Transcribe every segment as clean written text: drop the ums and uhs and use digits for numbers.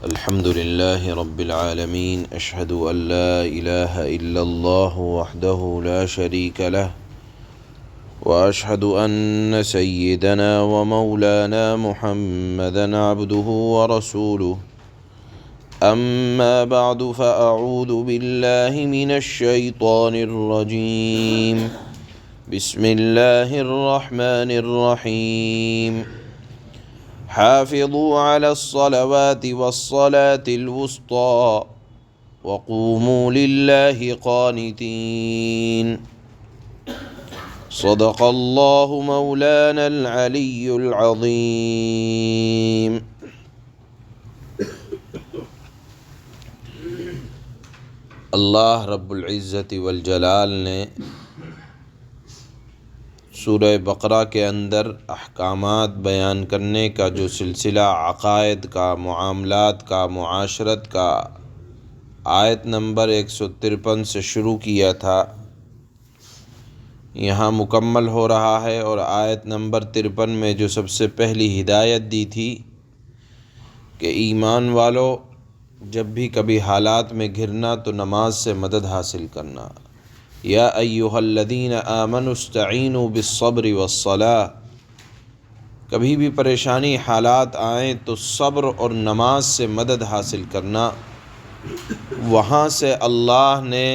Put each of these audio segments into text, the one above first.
الحمد لله رب العالمين أشهد أن لا إله إلا الله وحده لا شريك له وأشهد أن سيدنا ومولانا محمدا عبده ورسوله أما بعد فأعوذ بالله من الشيطان الرجيم بسم الله الرحمن الرحيم حافظوا على الصلوات والصلاة الوسطى وقوموا لله قانتين صدق الله مولانا العلي العظيم۔ اللہ رب العزت والجلال نے سورہ بقرہ کے اندر احکامات بیان کرنے کا جو سلسلہ عقائد کا، معاملات کا، معاشرت کا آیت نمبر 153 سے شروع کیا تھا، یہاں مکمل ہو رہا ہے، اور آیت نمبر 53 میں جو سب سے پہلی ہدایت دی تھی کہ ایمان والو جب بھی کبھی حالات میں گھرنا تو نماز سے مدد حاصل کرنا۔ یا ایھا الذین آمنوا استعینوا بالصبر والصلاۃ، کبھی بھی پریشانی حالات آئیں تو صبر اور نماز سے مدد حاصل کرنا۔ وہاں سے اللہ نے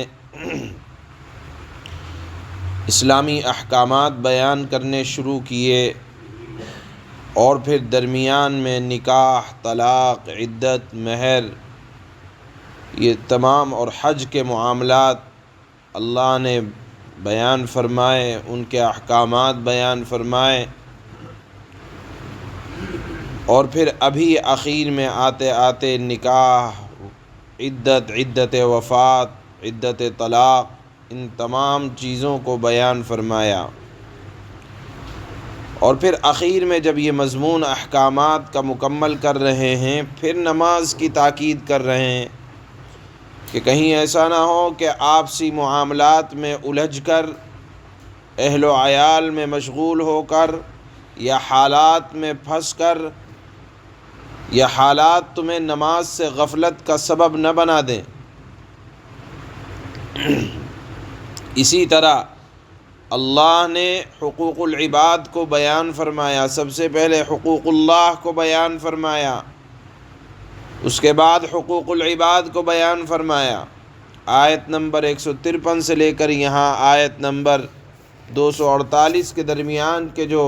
اسلامی احکامات بیان کرنے شروع کیے، اور پھر درمیان میں نکاح، طلاق، عدت، مہر، یہ تمام، اور حج کے معاملات اللہ نے بیان فرمائے، ان کے احکامات بیان فرمائے، اور پھر ابھی اخیر میں آتے آتے نکاح، عدت وفات، عدت طلاق، ان تمام چیزوں کو بیان فرمایا، اور پھر اخیر میں جب یہ مضمون احکامات کا مکمل کر رہے ہیں، پھر نماز کی تاکید کر رہے ہیں کہ کہیں ایسا نہ ہو کہ آپسی معاملات میں الجھ کر، اہل و عیال میں مشغول ہو کر، یا حالات میں پھنس کر، یا حالات تمہیں نماز سے غفلت کا سبب نہ بنا دیں۔ اسی طرح اللہ نے حقوق العباد کو بیان فرمایا، سب سے پہلے حقوق اللہ کو بیان فرمایا، اس کے بعد حقوق العباد کو بیان فرمایا۔ آیت نمبر 153 سے لے کر یہاں آیت نمبر 248 کے درمیان کے جو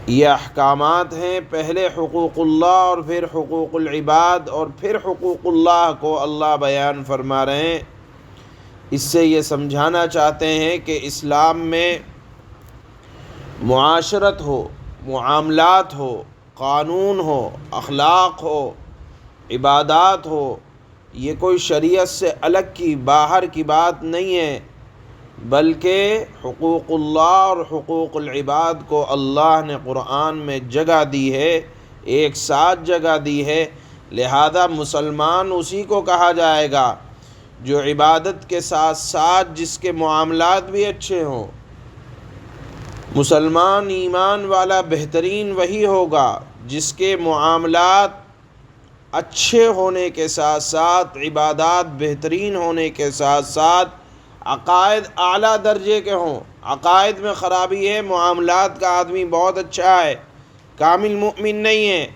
یہ احکامات ہیں، پہلے حقوق اللہ اور پھر حقوق العباد اور پھر حقوق اللہ کو اللہ بیان فرما رہے ہیں۔ اس سے یہ سمجھانا چاہتے ہیں کہ اسلام میں معاشرت ہو، معاملات ہو، قانون ہو، اخلاق ہو، عبادات ہو، یہ کوئی شریعت سے الگ کی، باہر کی بات نہیں ہے، بلکہ حقوق اللہ اور حقوق العباد کو اللہ نے قرآن میں جگہ دی ہے، ایک ساتھ جگہ دی ہے، لہذا مسلمان اسی کو کہا جائے گا جو عبادت کے ساتھ ساتھ جس کے معاملات بھی اچھے ہوں۔ مسلمان ایمان والا بہترین وہی ہوگا جس کے معاملات اچھے ہونے کے ساتھ ساتھ، عبادات بہترین ہونے کے ساتھ ساتھ، عقائد اعلیٰ درجے کے ہوں۔ عقائد میں خرابی ہے، معاملات کا آدمی بہت اچھا ہے، کامل مؤمن نہیں ہے،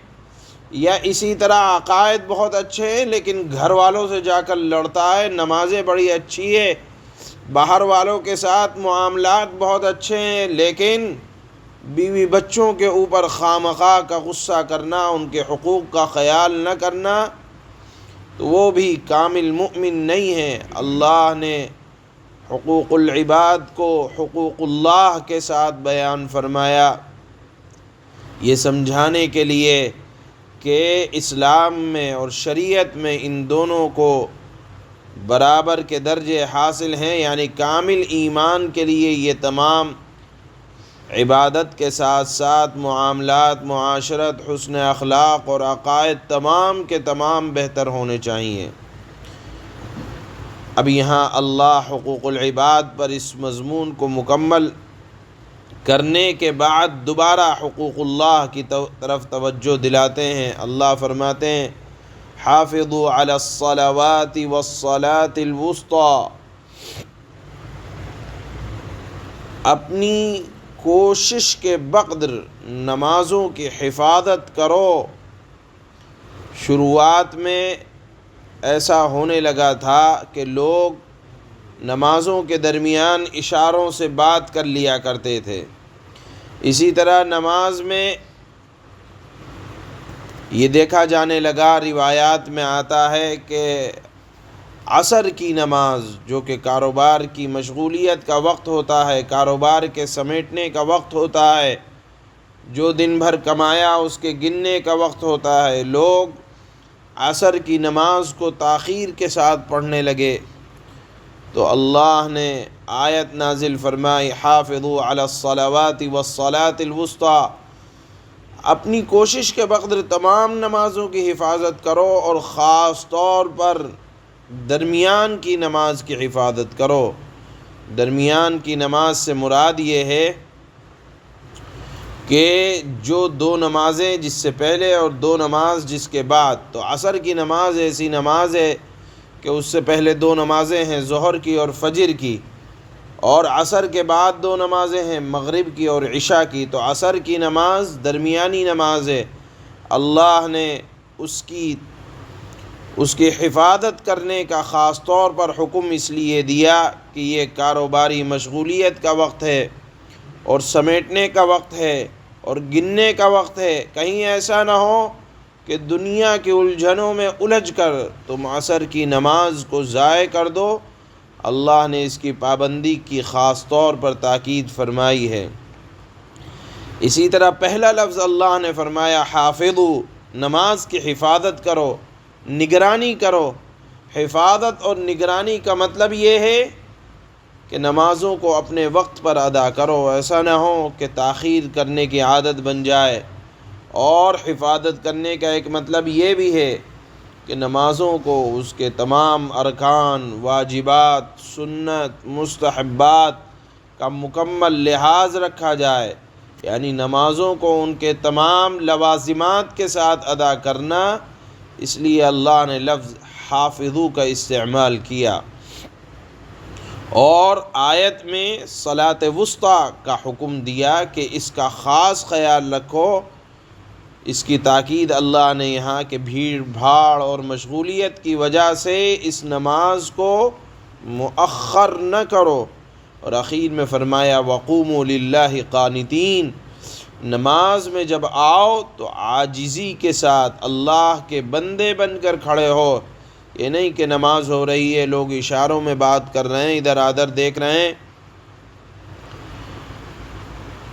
یا اسی طرح عقائد بہت اچھے ہیں لیکن گھر والوں سے جا کر لڑتا ہے، نمازیں بڑی اچھی ہے، باہر والوں کے ساتھ معاملات بہت اچھے ہیں، لیکن بیوی بچوں کے اوپر خواہ کا غصہ کرنا، ان کے حقوق کا خیال نہ کرنا، تو وہ بھی کامل مؤمن نہیں ہے۔ اللہ نے حقوق العباد کو حقوق اللہ کے ساتھ بیان فرمایا، یہ سمجھانے کے لیے کہ اسلام میں اور شریعت میں ان دونوں کو برابر کے درجے حاصل ہیں، یعنی کامل ایمان کے لیے یہ تمام عبادت کے ساتھ ساتھ معاملات، معاشرت، حسن اخلاق اور عقائد تمام کے تمام بہتر ہونے چاہیے۔ اب یہاں اللہ حقوق العباد پر اس مضمون کو مکمل کرنے کے بعد دوبارہ حقوق اللہ کی طرف توجہ دلاتے ہیں۔ اللہ فرماتے ہیں حافظوا علی الصلوات والصلاة الوسطی، اپنی کوشش کے بقدر نمازوں کی حفاظت کرو۔ شروعات میں ایسا ہونے لگا تھا کہ لوگ نمازوں کے درمیان اشاروں سے بات کر لیا کرتے تھے۔ اسی طرح نماز میں یہ دیکھا جانے لگا، روایات میں آتا ہے کہ عصر کی نماز جو کہ کاروبار کی مشغولیت کا وقت ہوتا ہے، کاروبار کے سمیٹنے کا وقت ہوتا ہے، جو دن بھر کمایا اس کے گننے کا وقت ہوتا ہے، لوگ عصر کی نماز کو تاخیر کے ساتھ پڑھنے لگے تو اللہ نے آیت نازل فرمائی حافظوا علی الصلوات والصلاة الوسطی، اپنی کوشش کے بقدر تمام نمازوں کی حفاظت کرو اور خاص طور پر درمیان کی نماز کی حفاظت کرو۔ درمیان کی نماز سے مراد یہ ہے کہ جو دو نمازیں جس سے پہلے اور دو نماز جس کے بعد، تو عصر کی نماز ایسی نماز ہے کہ اس سے پہلے دو نمازیں ہیں ظہر کی اور فجر کی، اور عصر کے بعد دو نمازیں ہیں مغرب کی اور عشاء کی، تو عصر کی نماز درمیانی نماز ہے۔ اللہ نے اس کی حفاظت کرنے کا خاص طور پر حکم اس لیے دیا کہ یہ کاروباری مشغولیت کا وقت ہے اور سمیٹنے کا وقت ہے اور گننے کا وقت ہے، کہیں ایسا نہ ہو کہ دنیا کی الجھنوں میں الجھ کر تم عصر کی نماز کو ضائع کر دو۔ اللہ نے اس کی پابندی کی خاص طور پر تاکید فرمائی ہے۔ اسی طرح پہلا لفظ اللہ نے فرمایا حافظوا، نماز کی حفاظت کرو، نگرانی کرو۔ حفاظت اور نگرانی کا مطلب یہ ہے کہ نمازوں کو اپنے وقت پر ادا کرو، ایسا نہ ہو کہ تاخیر کرنے کی عادت بن جائے۔ اور حفاظت کرنے کا ایک مطلب یہ بھی ہے کہ نمازوں کو اس کے تمام ارکان، واجبات، سنت، مستحبات کا مکمل لحاظ رکھا جائے، یعنی نمازوں کو ان کے تمام لوازمات کے ساتھ ادا کرنا۔ اس لیے اللہ نے لفظ حافظو کا استعمال کیا، اور آیت میں صلاۃ وسطی کا حکم دیا کہ اس کا خاص خیال رکھو۔ اس کی تاکید اللہ نے یہاں کہ بھیڑ بھاڑ اور مشغولیت کی وجہ سے اس نماز کو مؤخر نہ کرو، اور اخیر میں فرمایا وقوموا للہ قانتین، نماز میں جب آؤ تو عاجزی کے ساتھ اللہ کے بندے بن کر کھڑے ہو۔ یہ نہیں کہ نماز ہو رہی ہے لوگ اشاروں میں بات کر رہے ہیں، ادھر ادھر دیکھ رہے ہیں۔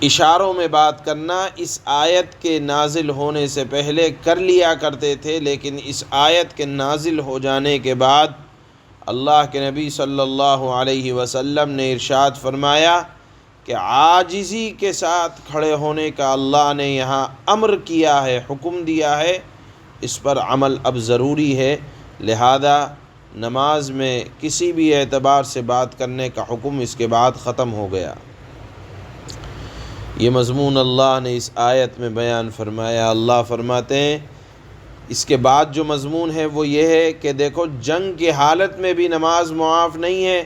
اشاروں میں بات کرنا اس آیت کے نازل ہونے سے پہلے کر لیا کرتے تھے، لیکن اس آیت کے نازل ہو جانے کے بعد اللہ کے نبی صلی اللہ علیہ وسلم نے ارشاد فرمایا کہ عاجزی کے ساتھ کھڑے ہونے کا اللہ نے یہاں امر کیا ہے، حکم دیا ہے، اس پر عمل اب ضروری ہے۔ لہذا نماز میں کسی بھی اعتبار سے بات کرنے کا حکم اس کے بعد ختم ہو گیا۔ یہ مضمون اللہ نے اس آیت میں بیان فرمایا۔ اللہ فرماتے ہیں اس کے بعد جو مضمون ہے وہ یہ ہے کہ دیکھو جنگ کی حالت میں بھی نماز معاف نہیں ہے،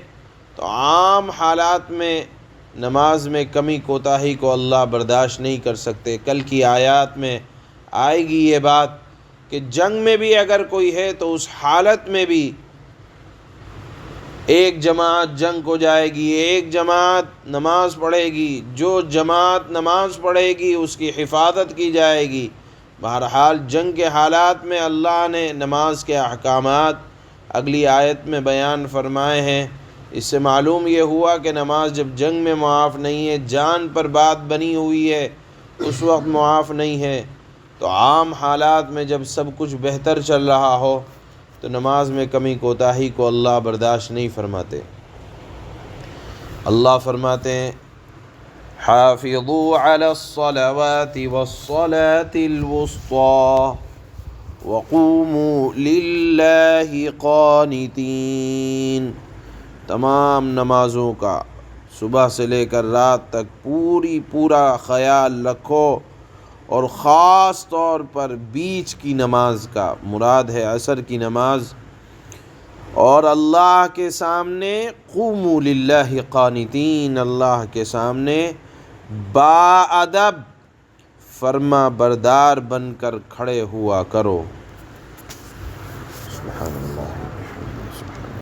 تو عام حالات میں نماز میں کمی کوتاہی کو اللہ برداشت نہیں کر سکتے۔ کل کی آیات میں آئے گی یہ بات کہ جنگ میں بھی اگر کوئی ہے تو اس حالت میں بھی ایک جماعت جنگ کو جائے گی، ایک جماعت نماز پڑھے گی، جو جماعت نماز پڑھے گی اس کی حفاظت کی جائے گی۔ بہرحال جنگ کے حالات میں اللہ نے نماز کے احکامات اگلی آیت میں بیان فرمائے ہیں۔ اس سے معلوم یہ ہوا کہ نماز جب جنگ میں معاف نہیں ہے، جان پر بات بنی ہوئی ہے، اس وقت معاف نہیں ہے، تو عام حالات میں جب سب کچھ بہتر چل رہا ہو تو نماز میں کمی کوتاہی کو اللہ برداشت نہیں فرماتے۔ اللہ فرماتے ہیں حافظوا علی الصلوات والصلاة الوسطی وقوموا للہ قانتین، تمام نمازوں کا صبح سے لے کر رات تک پورا خیال رکھو، اور خاص طور پر بیچ کی نماز کا، مراد ہے عصر کی نماز، اور اللہ کے سامنے قوموا للہ قانتین، اللہ کے سامنے باادب فرما بردار بن کر کھڑے ہوا کرو۔ سبحان اللہ۔